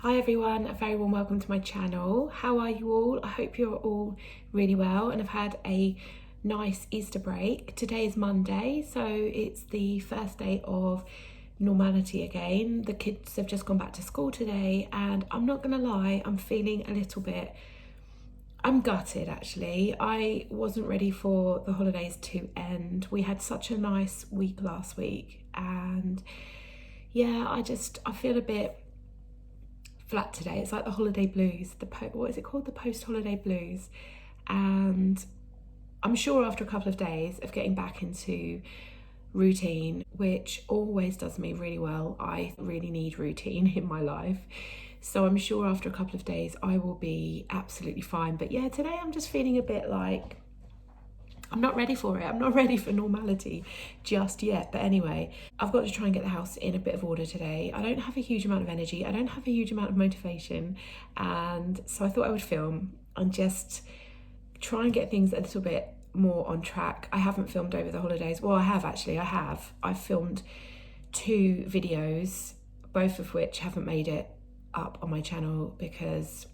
Hi everyone, a very warm welcome to my channel. How are you all? I hope you're all really well and have had a nice Easter break. Today is Monday, so it's the first day of normality again. The kids have just gone back to school today and I'm not gonna lie, I'm feeling a little bit, I'm gutted actually. I wasn't ready for the holidays to end. We had such a nice week last week and yeah, I feel a bit flat today. It's like the holiday blues, what is it called? The post-holiday blues. And I'm sure after a couple of days of getting back into routine, which always does me really well, I really need routine in my life. So I'm sure after a couple of days I will be absolutely fine. But yeah, today I'm just feeling a bit like I'm not ready for it. I'm not ready for normality just yet. But anyway, I've got to try and get the house in a bit of order today. I don't have a huge amount of energy. I don't have a huge amount of motivation. And so I thought I would film and just try and get things a little bit more on track. I haven't filmed over the holidays. Well, I have actually. I've filmed 2 videos, both of which haven't made it up on my channel because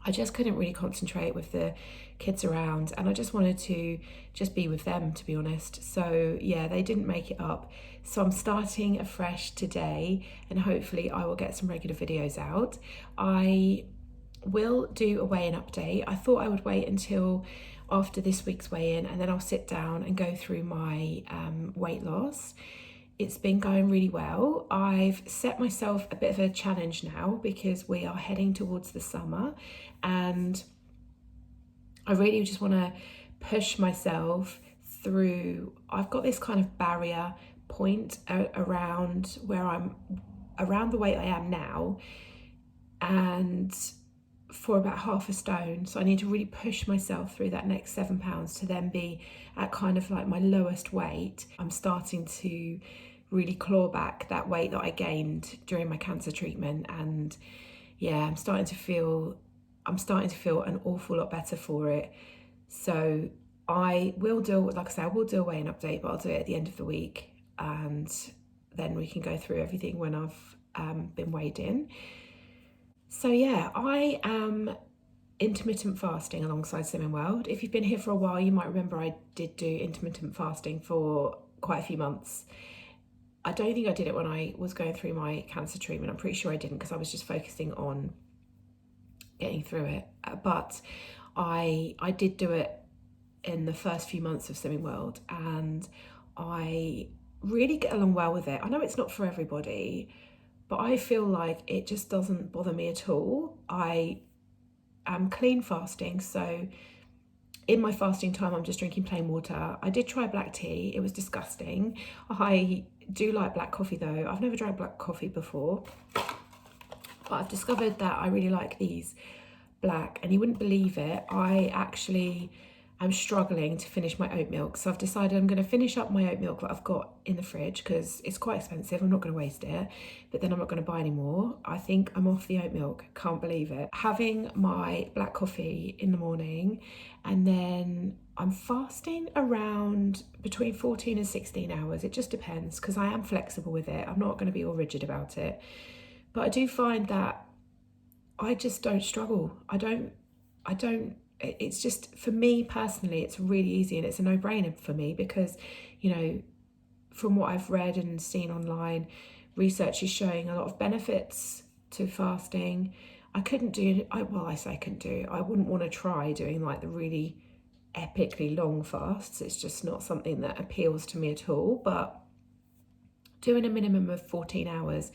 I just couldn't really concentrate with the kids around and I just wanted to just be with them, to be honest. So yeah, they didn't make it up. So I'm starting afresh today and hopefully I will get some regular videos out. I will do a weigh-in update. I thought I would wait until after this week's weigh-in and then I'll sit down and go through my weight loss. It's been going really well. I've set myself a bit of a challenge now because we are heading towards the summer and I really just want to push myself through. I've got this kind of barrier point around where I'm around the weight I am now and for about half a stone. So I need to really push myself through that next 7 pounds to then be at kind of like my lowest weight. I'm starting to really claw back that weight that I gained during my cancer treatment. And yeah, I'm starting to feel an awful lot better for it. So I will do, like I say, I will do a weigh-in update, but I'll do it at the end of the week. And then we can go through everything when I've been weighed in. So yeah, I am intermittent fasting alongside Slimming World. If you've been here for a while, you might remember I did do intermittent fasting for quite a few months. I don't think I did it when I was going through my cancer treatment. I'm pretty sure I didn't because I was just focusing on getting through it. But I did do it in the first few months of Slimming World and I really get along well with it. I know it's not for everybody, but I feel like it just doesn't bother me at all. I am clean fasting, so in my fasting time I'm just drinking plain water. I did try black tea, it was disgusting. I do like black coffee though. I've never drank black coffee before, but I've discovered that I really like these black, and you wouldn't believe it, I'm struggling to finish my oat milk. So I've decided I'm going to finish up my oat milk that I've got in the fridge because it's quite expensive. I'm not going to waste it, but then I'm not going to buy any more. I think I'm off the oat milk. Can't believe it. Having my black coffee in the morning and then I'm fasting around between 14 and 16 hours. It just depends because I am flexible with it. I'm not going to be all rigid about it. But I do find that I just don't struggle. I don't, it's just, for me personally, it's really easy and it's a no-brainer for me because, you know, from what I've read and seen online, research is showing a lot of benefits to fasting. I wouldn't want to try doing like the really epically long fasts. It's just not something that appeals to me at all, but doing a minimum of 14 hours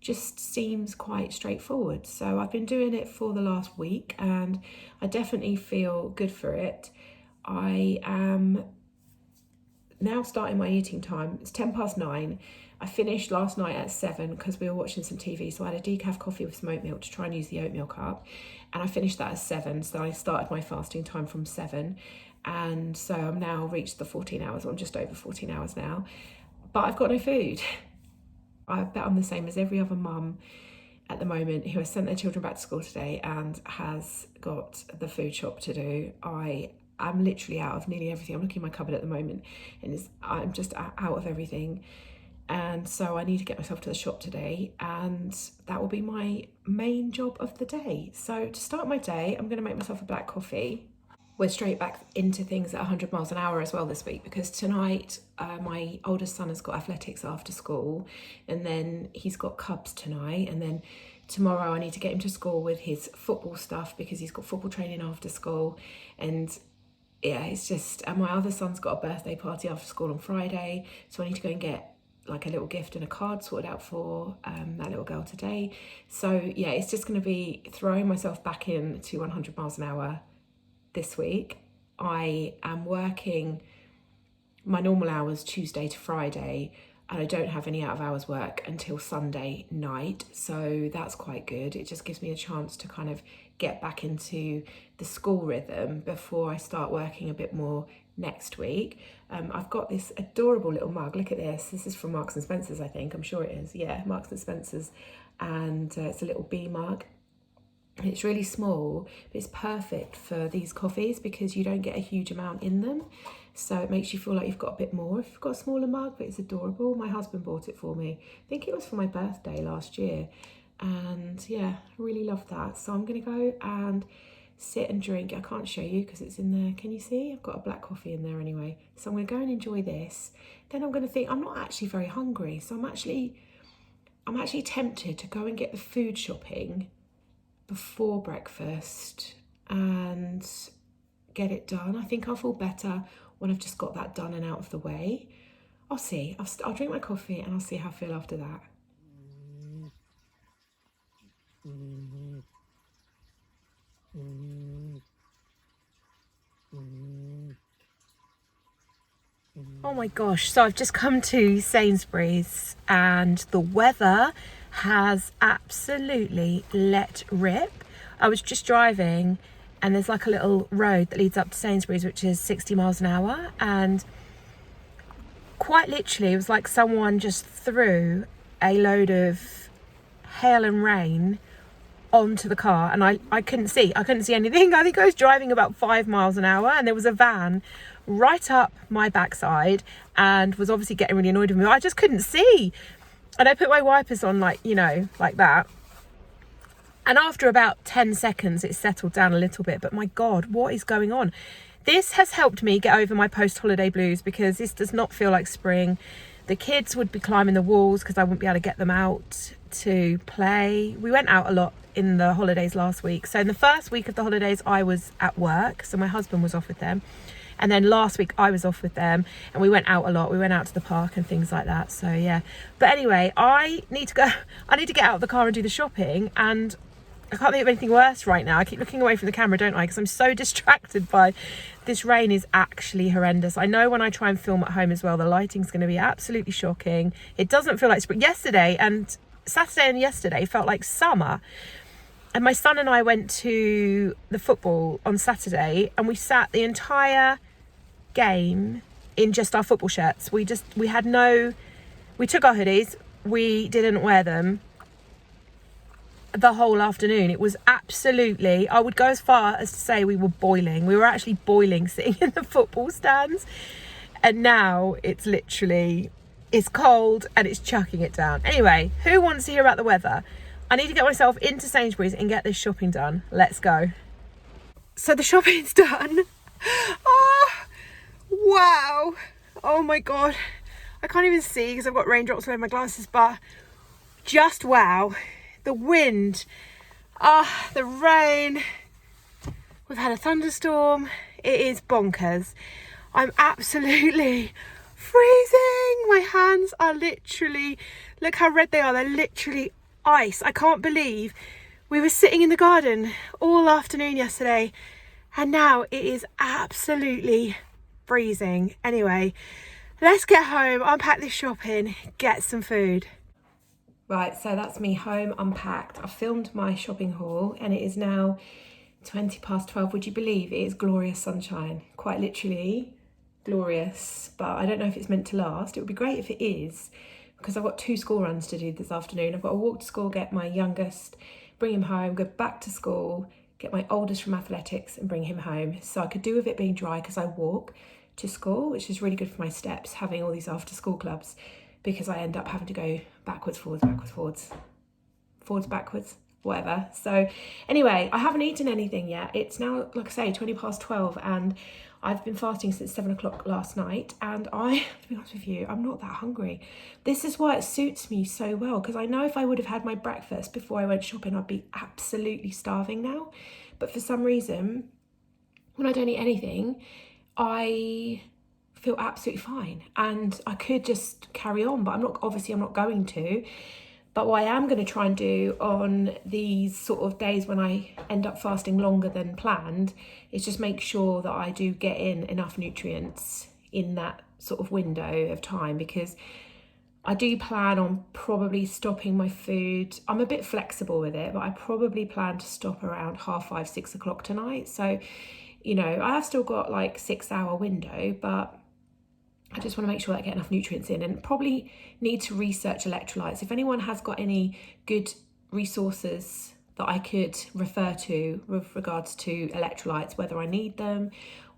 just seems quite straightforward. So I've been doing it for the last week and I definitely feel good for it. I am now starting my eating time. It's 9:10. I finished last night at 7 because we were watching some TV. So I had a decaf coffee with some oat milk to try and use the oat milk up. And I finished that at 7. So I started my fasting time from 7. And so I'm now reached the 14 hours. I'm just over 14 hours now. But I've got no food. I bet I'm the same as every other mum at the moment who has sent their children back to school today and has got the food shop to do. I'm literally out of nearly everything. I'm looking in my cupboard at the moment and I'm just out of everything. and so I need to get myself to the shop today, and that will be my main job of the day. So to start my day, I'm going to make myself a black coffee. We're straight back into things at 100 miles an hour as well this week, because tonight my oldest son has got athletics after school, and then he's got Cubs tonight, and then tomorrow I need to get him to school with his football stuff because he's got football training after school. And yeah, it's just, and my other son's got a birthday party after school on Friday, so I need to go and get like a little gift and a card sorted out for that little girl today. So yeah, it's just going to be throwing myself back in to 100 miles an hour this week. I am working my normal hours Tuesday to Friday, and I don't have any out of hours work until Sunday night, so that's quite good. It just gives me a chance to kind of get back into the school rhythm before I start working a bit more next week. I've got this adorable little mug. Look at this. This is from Marks and Spencer's, I think. I'm sure it is. Yeah, Marks and Spencer's, and it's a little bee mug. It's really small, but it's perfect for these coffees because you don't get a huge amount in them. So it makes you feel like you've got a bit more if you've got a smaller mug, but it's adorable. My husband bought it for me. I think it was for my birthday last year. And yeah, I really love that. So I'm going to go and sit and drink. I can't show you because it's in there. Can you see? I've got a black coffee in there anyway. So I'm going to go and enjoy this. Then I'm going to think, I'm not actually very hungry. So I'm actually tempted to go and get the food shopping before breakfast and get it done. I think I'll feel better when I've just got that done and out of the way. I'll see. I'll drink my coffee and I'll see how I feel after that. Oh my gosh, so I've just come to Sainsbury's and the weather has absolutely let rip. I was just driving and there's like a little road that leads up to Sainsbury's, which is 60 miles an hour, and quite literally it was like someone just threw a load of hail and rain onto the car, and I couldn't see anything. I think I was driving about 5 miles an hour and there was a van right up my backside and was obviously getting really annoyed with me. I just couldn't see, and I put my wipers on like that, and after about 10 seconds it settled down a little bit. But my God, what is going on? This has helped me get over my post-holiday blues because this does not feel like spring. The kids would be climbing the walls because I wouldn't be able to get them out to play. We went out a lot in the holidays last week. So in the first week of the holidays I was at work, so my husband was off with them. And then last week I was off with them and we went out a lot. We went out to the park and things like that. So yeah. But anyway, I need to get out of the car and do the shopping, and I can't think of anything worse right now. I keep looking away from the camera, don't I? Because I'm so distracted by this rain. Is actually horrendous. I know when I try and film at home as well, the lighting's going to be absolutely shocking. It doesn't feel like spring. Yesterday and Saturday and yesterday felt like summer. And my son and I went to the football on Saturday and we sat the entire game in just our football shirts. We took our hoodies, we didn't wear them the whole afternoon. It was absolutely, I would go as far as to say we were boiling. We were actually boiling sitting in the football stands. And now it's cold and it's chucking it down. Anyway, who wants to hear about the weather? I need to get myself into Sainsbury's and get this shopping done. Let's go. So the shopping's done. Oh, wow. Oh my God. I can't even see because I've got raindrops all over my glasses, but just wow. The wind, the rain, we've had a thunderstorm. It is bonkers. I'm absolutely freezing. My hands are literally, look how red they are. They're literally ice. I can't believe we were sitting in the garden all afternoon yesterday and now it is absolutely freezing. Anyway, let's get home, unpack this shopping, get some food. Right, so that's me home, unpacked. I filmed my shopping haul and it is now 20 past 12. Would you believe it is glorious sunshine? Quite literally glorious, but I don't know if it's meant to last. It would be great if it is, because I've got 2 school runs to do this afternoon. I've got to walk to school, get my youngest, bring him home, go back to school, get my oldest from athletics and bring him home. So I could do with it being dry because I walk to school, which is really good for my steps, having all these after school clubs. because I end up having to go backwards, forwards, backwards, whatever. So anyway, I haven't eaten anything yet. It's now, like I say, 20 past 12, and I've been fasting since 7 o'clock last night, and to be honest with you, I'm not that hungry. This is why it suits me so well, because I know if I would have had my breakfast before I went shopping, I'd be absolutely starving now. But for some reason, when I don't eat anything, I feel absolutely fine, and I could just carry on, but I'm not going to. But what I am going to try and do on these sort of days when I end up fasting longer than planned is just make sure that I do get in enough nutrients in that sort of window of time, because I do plan on probably stopping my food. I'm a bit flexible with it, but I probably plan to stop around 5:30, 6 o'clock tonight. So, you know, I have still got like 6-hour window, but I just want to make sure I get enough nutrients in, and probably need to research electrolytes. If anyone has got any good resources that I could refer to with regards to electrolytes, whether I need them,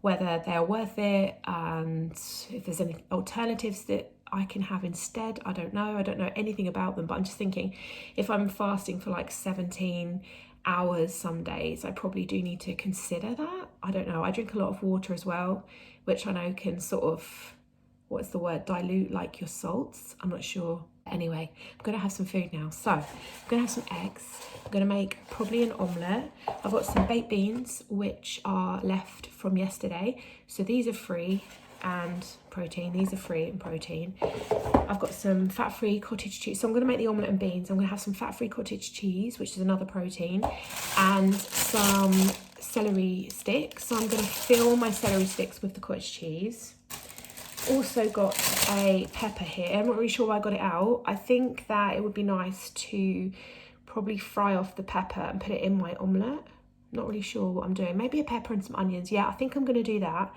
whether they're worth it, and if there's any alternatives that I can have instead. I don't know anything about them, but I'm just thinking if I'm fasting for like 17 hours some days, I probably do need to consider that. I don't know. I drink a lot of water as well, which I know can sort of, what's the word, dilute like your salts. I'm not sure. Anyway, I'm gonna have some food now. So I'm gonna have some eggs. I'm gonna make probably an omelette. I've got some baked beans which are left from yesterday, so these are free and protein. These are free and protein. I've got some fat-free cottage cheese, so I'm going to make the omelette and beans. I'm going to have some fat-free cottage cheese, which is another protein, and some celery sticks. So I'm going to fill my celery sticks with the cottage cheese. Also got a pepper here. I'm not really sure why I got it out. I think that it would be nice to probably fry off the pepper and put it in my omelette. Not really sure what I'm doing. Maybe a pepper and some onions. Yeah, I think I'm going to do that.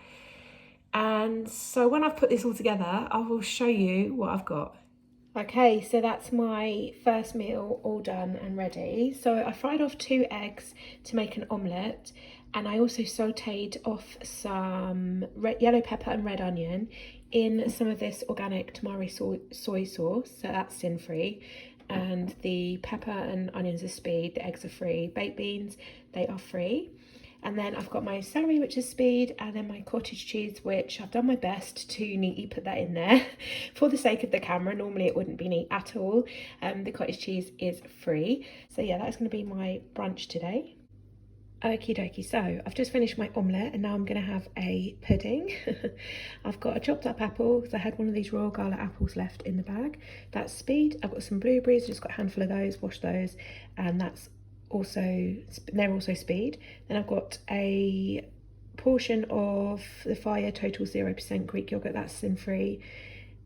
And so when I've put this all together, I will show you what I've got. Okay, so that's my first meal all done and ready. So I fried off 2 eggs to make an omelette, and I also sauteed off some yellow pepper and red onion in some of this organic tamari soy sauce, so that's sin-free. And the pepper and onions are speed, the eggs are free. Baked beans, they are free. And then I've got my celery, which is speed, and then my cottage cheese, which I've done my best to neatly put that in there for the sake of the camera. Normally it wouldn't be neat at all. The cottage cheese is free. So yeah, that's going to be my brunch today. Okie dokie, so I've just finished my omelette and now I'm going to have a pudding. I've got a chopped up apple, because I had one of these Royal Gala apples left in the bag. That's speed. I've got some blueberries, just got a handful of those, washed those, and they're also speed. Then I've got a portion of the Fire Total 0% Greek yogurt, that's sin-free,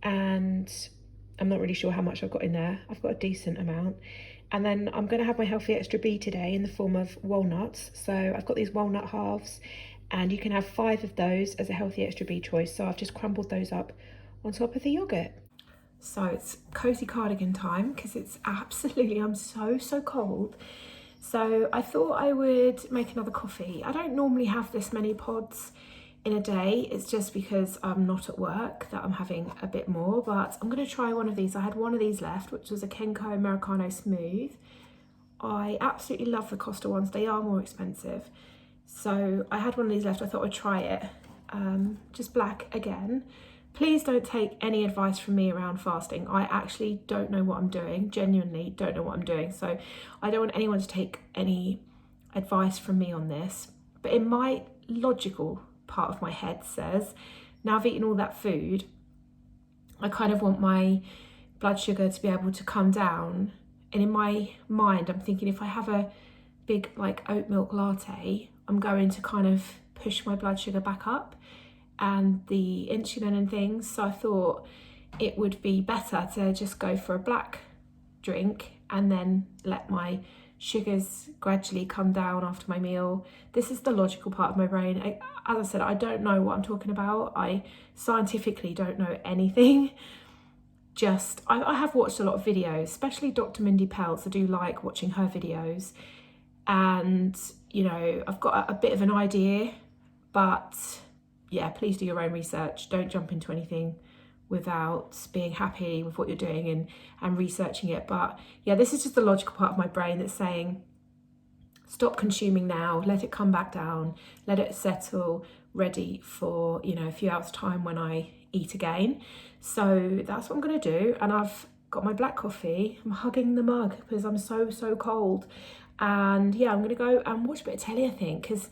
and I'm not really sure how much I've got in there. I've got a decent amount. And then I'm going to have my Healthy Extra B today in the form of walnuts. So I've got these walnut halves, and you can have 5 of those as a Healthy Extra B choice. So I've just crumbled those up on top of the yogurt. So it's cozy cardigan time, because it's absolutely, I'm so cold. So I thought I would make another coffee. I don't normally have this many pods in a day. It's just because I'm not at work that I'm having a bit more, but I'm going to try one of these. I had one of these left, which was a Kenko Americano Smooth. I absolutely love the Costa ones. They are more expensive. So I had one of these left. I thought I'd try it. Just black again. Please don't take any advice from me around fasting. I actually don't know what I'm doing, genuinely don't know what I'm doing. So I don't want anyone to take any advice from me on this. But in my logical part of my head says, now I've eaten all that food, I kind of want my blood sugar to be able to come down. And in my mind, I'm thinking if I have a big like oat milk latte, I'm going to kind of push my blood sugar back up and the insulin and things. So I thought it would be better to just go for a black drink and then let my sugars gradually come down after my meal. This is the logical part of my brain. As I said, I don't know what I'm talking about. I scientifically don't know anything. Just, I have watched a lot of videos, especially Dr. Mindy Peltz. I do like watching her videos. And, you know, I've got a bit of an idea, but yeah, please do your own research. Don't jump into anything without being happy with what you're doing and researching it. But yeah, this is just the logical part of my brain that's saying, stop consuming now, let it come back down, let it settle, ready for, you know, a few hours time when I eat again. So that's what I'm gonna do. And I've got my black coffee. I'm hugging the mug because I'm so cold. And yeah, I'm gonna go and watch a bit of telly, I think, because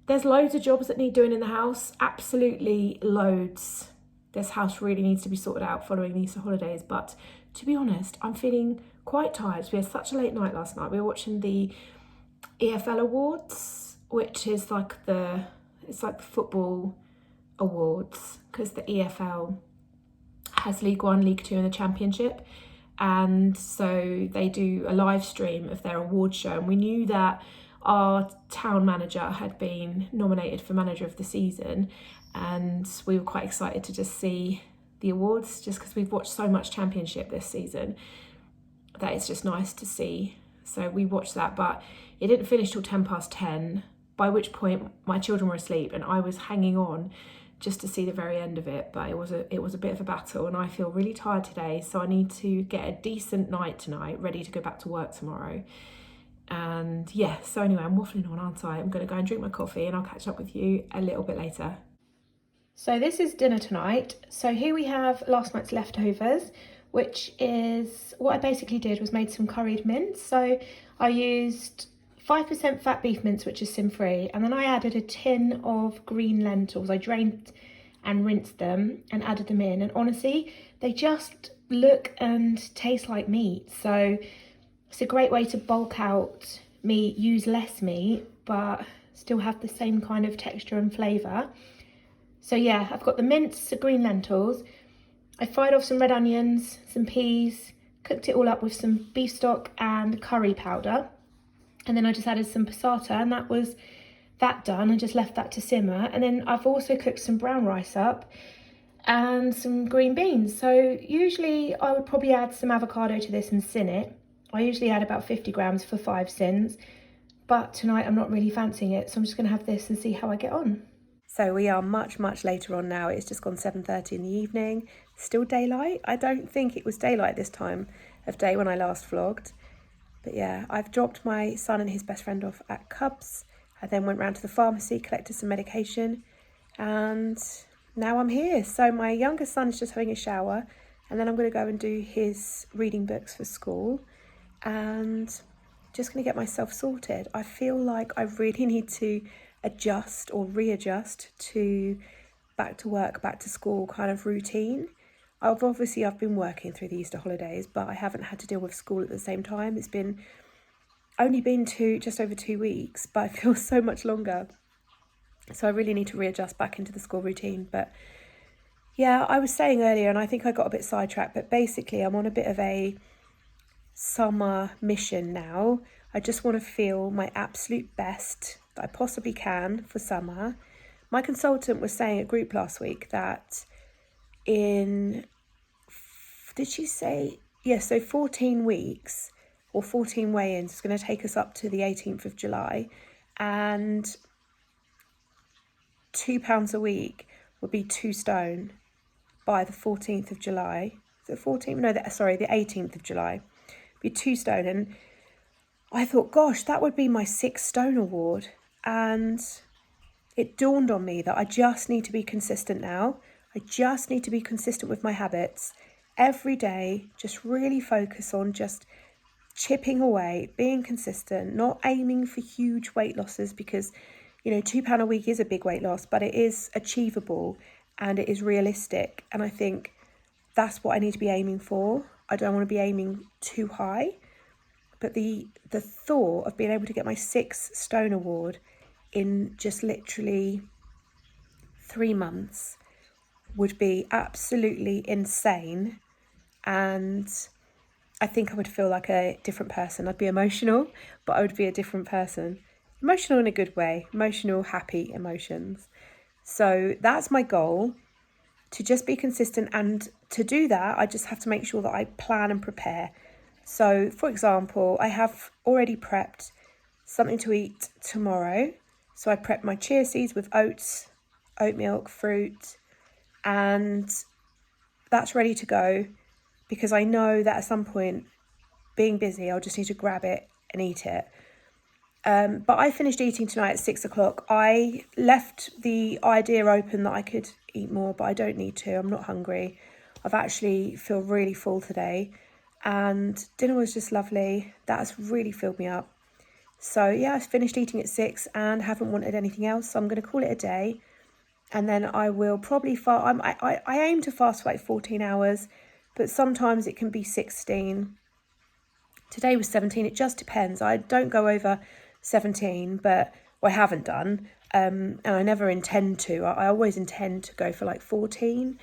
there's loads of jobs that need doing in the house, absolutely loads. This house really needs to be sorted out following the Easter holidays. But to be honest, I'm feeling quite tired. We had such a late night last night. We were watching the EFL Awards, which is like the football awards, because the EFL has League One, League Two and the Championship. And so they do a live stream of their award show. And we knew that our town manager had been nominated for manager of the season, and we were quite excited to just see the awards, just because we've watched so much Championship this season that it's just nice to see. So we watched that, but it didn't finish till 10:10, by which point my children were asleep and I was hanging on just to see the very end of it. But it was a bit of a battle, and I feel really tired today, so I need to get a decent night tonight, ready to go back to work tomorrow. And yeah, so anyway, I'm waffling on, aren't I? I'm going to go and drink my coffee and I'll catch up with you a little bit later. So this is dinner tonight. So here we have last night's leftovers, which is what I basically did was made some curried mince. So I used 5% fat beef mince, which is sin-free, and then I added a tin of green lentils. I drained and rinsed them and added them in, and honestly, they just look and taste like meat. So it's a great way to bulk out meat, use less meat, but still have the same kind of texture and flavour. So yeah, I've got the mince, the green lentils. I fried off some red onions, some peas, cooked it all up with some beef stock and curry powder. And then I just added some passata, and that was that done. I just left that to simmer. And then I've also cooked some brown rice up and some green beans. So usually I would probably add some avocado to this and sin it. I usually add about 50 grams for 5 sins, but tonight I'm not really fancying it, so I'm just going to have this and see how I get on. So we are much later on now. It's just gone 7:30 in the evening. Still daylight. I don't think it was daylight this time of day when I last vlogged. But yeah, I've dropped my son and his best friend off at Cubs. I then went round to the pharmacy, collected some medication, and now I'm here. So my youngest son's just having a shower, and then I'm going to go and do his reading books for school, and just going to get myself sorted. I feel like I really need to adjust or readjust to back to work, back to school kind of routine. I've been working through the Easter holidays, but I haven't had to deal with school at the same time. It's only been just over 2 weeks, but it feels so much longer. So I really need to readjust back into the school routine. But yeah, I was saying earlier, and I think I got a bit sidetracked, but basically I'm on a bit of a summer mission now. I just want to feel my absolute best that I possibly can for summer. My consultant was saying at group last week that so 14 weeks or 14 weigh-ins is going to take us up to the 18th of July, and 2 pounds a week would be 2 stone by the 14th of July. The 18th of July be 2 stone. And I thought, gosh, that would be my 6 stone award. And it dawned on me that I just need to be consistent now. I just need to be consistent with my habits every day. Just really focus on just chipping away, being consistent, not aiming for huge weight losses, because, you know, £2 a week is a big weight loss, but it is achievable and it is realistic. And I think that's what I need to be aiming for. I don't want to be aiming too high, but the thought of being able to get my 6 stone award in just literally 3 months would be absolutely insane. And I think I would feel like a different person. I'd be emotional, but I would be a different person. Emotional in a good way, emotional, happy emotions. So that's my goal, to just be consistent. And to do that, I just have to make sure that I plan and prepare. So for example, I have already prepped something to eat tomorrow. So I prepped my chia seeds with oats, oat milk, fruit, and that's ready to go, because I know that at some point, being busy, I'll just need to grab it and eat it. But I finished eating tonight at 6 o'clock. I left the idea open that I could eat more, but I don't need to. I'm not hungry. I've actually feel really full today, and dinner was just lovely. That has really filled me up. So yeah, I finished eating at 6 and haven't wanted anything else. So I'm going to call it a day, and then I will probably fast. I aim to fast for like 14 hours, but sometimes it can be 16. Today was 17. It just depends. I don't go over 17, but I haven't done, and I never intend to. I always intend to go for like 14.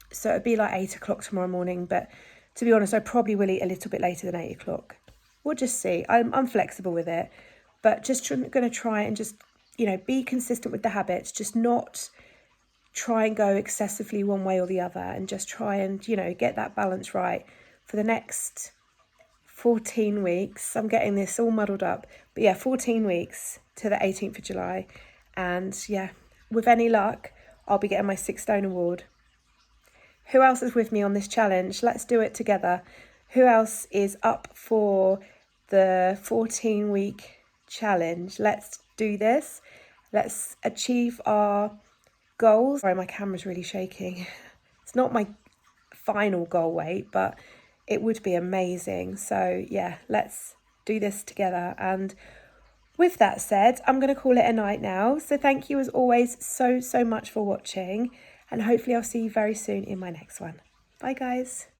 So it'd be like 8 o'clock tomorrow morning, but to be honest, I probably will eat a little bit later than 8 o'clock. We'll just see. I'm flexible with it, but just going to try and just, be consistent with the habits, just not try and go excessively one way or the other, and just try and, get that balance right for the next 14 weeks. I'm getting this all muddled up, but yeah, 14 weeks to the 18th of July. And yeah, with any luck, I'll be getting my 6 stone award. Who else is with me on this challenge? Let's do it together. Who else is up for the 14-week challenge? Let's do this. Let's achieve our goals. Sorry, my camera's really shaking. It's not my final goal weight, but it would be amazing. So yeah, let's do this together. And with that said, I'm going to call it a night now. So thank you as always so much for watching, and hopefully I'll see you very soon in my next one. Bye guys.